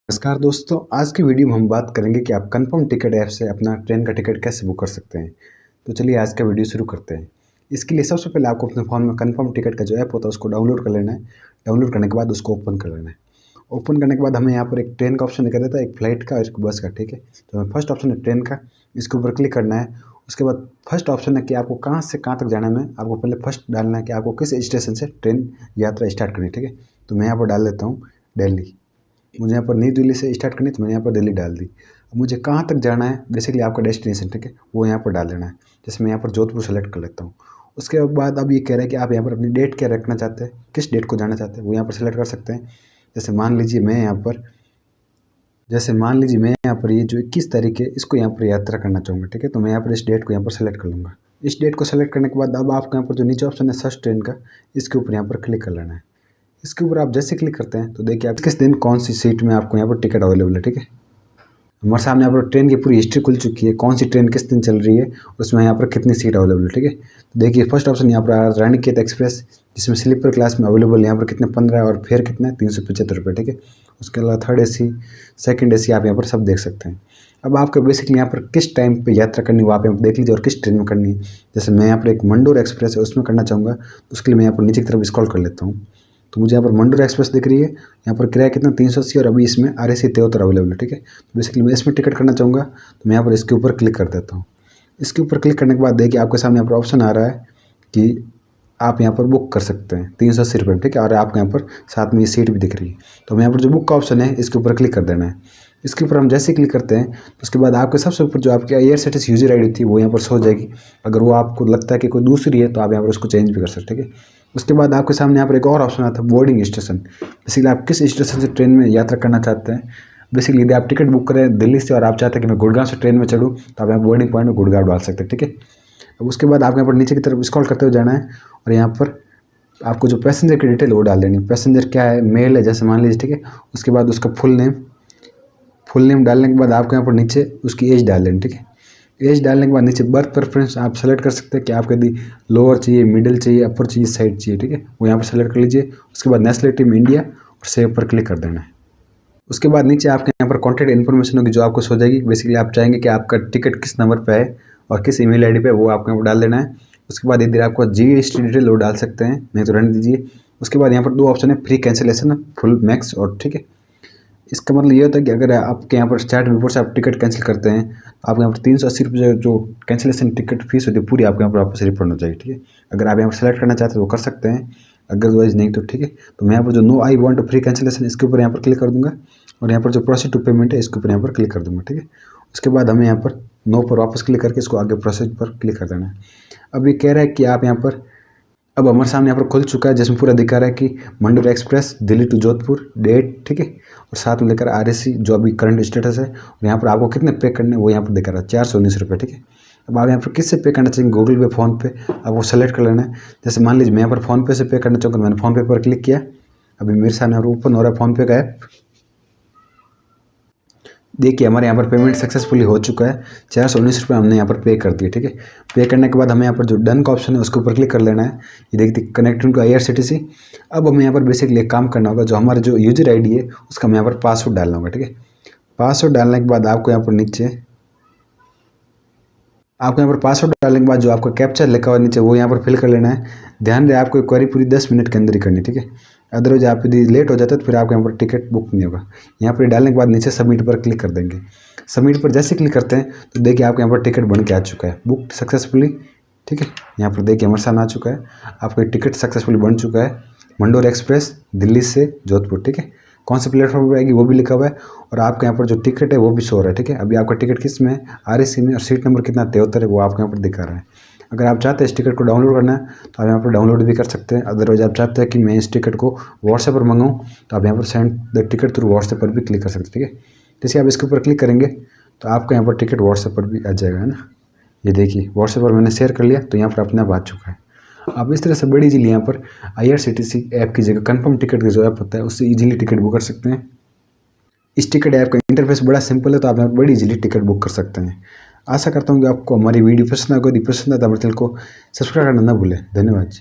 नमस्कार दोस्तों, आज की वीडियो में हम बात करेंगे कि आप कंफर्म टिकट ऐप से अपना ट्रेन का टिकट कैसे बुक कर सकते हैं। तो चलिए आज का वीडियो शुरू करते हैं। इसके लिए सबसे पहले आपको अपने फ़ोन में कंफर्म टिकट का जो ऐप होता है उसको डाउनलोड कर लेना है। डाउनलोड करने के बाद उसको ओपन कर लेना है। ओपन करने के बाद हमें यहाँ पर एक ट्रेन का ऑप्शन दिखा देता है, एक फ्लाइट का और एक बस का, ठीक है। तो हमें फर्स्ट ऑप्शन है ट्रेन का, इसके ऊपर क्लिक करना है। उसके बाद फर्स्ट ऑप्शन है कि आपको कहाँ से कहाँ तक जाना है। मैं आपको पहले फर्स्ट डालना है कि आपको किस स्टेशन से ट्रेन यात्रा स्टार्ट करनी है, ठीक है। तो मैं यहाँ पर डाल देता हूँ दिल्ली। मुझे यहाँ पर नई दिल्ली से स्टार्ट करनी, तो मैंने यहाँ पर दिल्ली डाल दी। अब मुझे कहाँ तक जाना है, बेसिकली आपका डेस्टिनेशन, ठीक है, वो यहाँ पर डाल देना है। जैसे मैं यहाँ पर जोधपुर सेलेक्ट कर लेता हूँ। उसके बाद अब ये कह रहा है कि आप यहाँ पर अपनी डेट क्या रखना चाहते हैं, किस डेट को जाना चाहते हैं, वो यहाँ पर सेलेक्ट कर सकते हैं। जैसे मान लीजिए मैं यहाँ पर ये जो 21 तारीख है इसको यहाँ पर यात्रा करना चाहूँगा, ठीक है। तो मैं यहाँ पर इस डेट को यहाँ पर सेलेक्ट कर लूँगा। इस डेट को सेलेक्ट करने के बाद अब आपको यहाँ पर जो नीचे ऑप्शन है सर्च ट्रेन का, इसके ऊपर यहाँ पर क्लिक कर लेना है। इसके ऊपर आप जैसे क्लिक करते हैं तो देखिए आप किस दिन कौन सी सीट में आपको यहाँ पर टिकट अवेलेबल है, ठीक है। हमारे सामने यहाँ पर ट्रेन की पूरी हिस्ट्री खुल चुकी है, कौन सी ट्रेन किस दिन चल रही है, उसमें यहाँ पर कितनी सीट अवेलेबल है, ठीक है। तो देखिए फर्स्ट ऑप्शन यहाँ पर रानीखेत एक्सप्रेस, जिसमें स्लीपर क्लास में अवेलेबल यहाँ पर कितने 15 और फेयर कितना 375 रुपये, ठीक है। उसके अलावा थर्ड AC, सेकंड AC आप यहाँ पर सब देख सकते हैं। अब आपको बेसिकली यहाँ पर किस टाइम पे यात्रा करनी है वो आप यहाँ पर देख लीजिए और किस ट्रेन में करनी है। जैसे मैं यहाँ पर एक मंडोर एक्सप्रेस है उसमें करना चाहूँगा, तो उसके लिए मैं यहाँ पर नीचे की तरफ स्क्रॉल कर लेता हूँ। तो मुझे यहाँ पर मंडोर एक्सप्रेस दिख रही है, यहाँ पर किराया कितना 380 और अभी इसमें RAC 73 अवेलेबल है, ठीक है। तो बेसिकली मैं इसमें टिकट करना चाहूँगा, तो मैं यहाँ पर इसके ऊपर क्लिक कर देता हूँ। इसके ऊपर क्लिक करने के बाद देखिए आपके सामने यहाँ पर ऑप्शन आ रहा है कि आप यहाँ पर बुक कर सकते हैं 380 रुपये, ठीक है। और आपको यहाँ पर साथ में ये सीट भी दिख रही है। तो हमें यहाँ पर जो बुक का ऑप्शन है इसके ऊपर क्लिक कर देना है। इसके ऊपर हम जैसे क्लिक करते हैं तो उसके बाद आपके सबसे ऊपर जो आपकी IRCTC यूजर ID थी वो यहाँ पर शो हो जाएगी। अगर वो आपको लगता है कि कोई दूसरी है तो आप यहाँ पर उसको चेंज भी कर सकते हैं, ठीक है। उसके बाद आपके सामने यहाँ पर एक और ऑप्शन आता है बोर्डिंग स्टेशन। बेसिकली आप किस स्टेशन से ट्रेन में यात्रा करना चाहते हैं। बेसिकली यदि आप टिकट बुक करें दिल्ली से और आप चाहते हैं कि मैं गुड़गांव से ट्रेन में चढ़ूँ, तो आप यहाँ बोर्डिंग पॉइंट में गुड़गांव डाल सकते हैं, ठीक है। अब उसके बाद आपको यहाँ पर नीचे की तरफ स्क्रॉल करते हुए जाना है और यहाँ पर आपको जो पैसेंजर की डिटेल वो डाल देनी है। पैसेंजर क्या है, मेल है जैसे मान लीजिए, ठीक है। उसके बाद उसका फुल नेम डालने के बाद आपको यहाँ पर नीचे उसकी एज डाल लेनी, ठीक है। एज डालने के बाद नीचे बर्थ प्रेफरेंस आप सेलेक्ट कर सकते हैं कि आपको यदि लोअर चाहिए, मिडिल चाहिए, अपर चाहिए, साइड चाहिए, ठीक है। वो यहाँ पर सेलेक्ट कर लीजिए। उसके बाद नेशनलिटी में इंडिया और सेव पर क्लिक कर देना है। उसके बाद नीचे आपके यहाँ पर कॉन्टैक्ट इन्फॉर्मेशन होगी जो आपको सो जाएगी। बेसिकली आप चाहेंगे कि आपका टिकट किस नंबर पर है और किस email ID पे, वो आपको यहाँ पर डाल देना है। उसके बाद यदि आपको GST डिटेल वो डाल सकते हैं, नहीं तो रहने दीजिए। उसके बाद यहाँ पर 2 ऑप्शन है, फ्री कैंसिलेशन, फुल मैक्स और, ठीक है। इसका मतलब ये होता है कि अगर आपके यहाँ पर चैट बिफोर से आप टिकट कैंसिल करते हैं तो आपको यहाँ पर 380 रुपये जो कैंसिलेशन टिकट फीस होती है पूरी आपको यहाँ पर वापस रिफंड हो जाएगी, ठीक है। अगर आप यहाँ पर सेलेक्ट करना चाहते हैं तो वो कर सकते हैं, अदरवाइज नहीं तो ठीक है। तो मैं यहाँ पर जो no I want free cancellation इसके ऊपर यहाँ पर क्लिक कर दूँगा और यहाँ पर जो प्रोसीड टू पेमेंट है इसके ऊपर यहाँ पर क्लिक कर दूँगा, ठीक है। उसके बाद हमें यहाँ पर नो पर वापस क्लिक करके इसको आगे प्रोसेस पर क्लिक कर देना है। अब ये कह रहा है कि आप यहाँ पर, अब हमारे सामने यहाँ पर खुल चुका है जिसमें पूरा दिखा रहा है कि Mandore express Delhi to Jodhpur date, ठीक है। और साथ में लेकर RAC जो अभी करंट स्टेटस है और यहाँ पर आपको कितने पे करने वो यहाँ पर दिखा रहा है 419 रुपये, ठीक है। अब आप यहाँ पर किससे पे करना चाहिए, गूगल पे, फ़ोन पे, आपको सेलेक्ट कर लेना है। जैसे मान लीजिए मैं यहाँ पर फ़ोन पे से पे करना चाहूँगा, मैंने फ़ोन पे पर क्लिक किया। अभी मेरे सामने ओपन हो रहा है फ़ोन पे का ऐप। देखिए हमारे यहाँ पर पेमेंट सक्सेसफुली हो चुका है, 419 रुपये हमने यहाँ पर पे कर दिए, ठीक है। पे करने के बाद हमें यहाँ पर जो डन का ऑप्शन है उसके ऊपर क्लिक कर लेना है। ये देखिए कनेक्टिंग टू IRCTC। अब हमें यहाँ पर बेसिकली एक काम करना होगा, जो हमारा जो यूजर ID है उसका हमें यहाँ पर पासवर्ड डालना होगा, ठीक है। पासवर्ड डालने के बाद आपको यहाँ पर पासवर्ड डालने के बाद जो आपका कैप्चा लिखा हुआ नीचे वो यहाँ पर फिल कर लेना है। ध्यान रहे आपको क्वेरी पूरी 10 मिनट के अंदर ही करनी, ठीक है। अदरवाइज आप यदि लेट हो जाता है तो फिर आपको यहाँ पर टिकट बुक नहीं होगा। यहाँ पर डालने के बाद नीचे सबमिट पर क्लिक कर देंगे। सबमिट पर जैसे क्लिक करते हैं तो देखिए आपको यहाँ पर टिकट बन के आ चुका है, बुक सक्सेसफुली, ठीक है। यहाँ पर देखिए हमारे सामने आ चुका है, आपका टिकट सक्सेसफुली बन चुका है। मंडोर एक्सप्रेस दिल्ली से जोधपुर, ठीक है। कौन से प्लेटफॉर्म पर आएगी वो भी लिखा हुआ है और आपके यहाँ पर जो टिकट है वो भी शो हो रहा है, ठीक है। अभी आपका टिकट किस में है, RAC में, और सीट नंबर कितना 73 है वो आपको यहाँ पर दिखा रहा है। अगर आप चाहते हैं इस टिकट को डाउनलोड करना है तो आप यहाँ पर डाउनलोड भी कर सकते हैं। अदरवाइज आप चाहते हैं कि मैं इस टिकट को व्हाट्सएप पर मंगाऊँ तो आप यहाँ पर send the ticket through WhatsApp पर भी क्लिक कर सकते हैं, ठीक है। जैसे आप इसके ऊपर क्लिक करेंगे तो आपका यहाँ पर टिकट व्हाट्सएप पर भी आ जाएगा, है ना। ये देखिए व्हाट्सएप पर मैंने शेयर कर लिया तो यहाँ पर अपने आप आ चुका है। आप इस तरह से बड़ी इजीली यहाँ पर IRCTC ऐप की जगह कंफर्म टिकट का जो ऐप होता है उससे इजीली टिकट बुक कर सकते हैं। इस टिकट ऐप का इंटरफेस बड़ा सिंपल है, तो आप यहाँ पर बड़ी इजीली टिकट बुक कर सकते हैं। आशा करता हूँ कि आपको हमारी वीडियो पसंद आएगी। यदि पसंद आता है हमारे चैनल को सब्सक्राइब करना ना भूलें। धन्यवाद जी।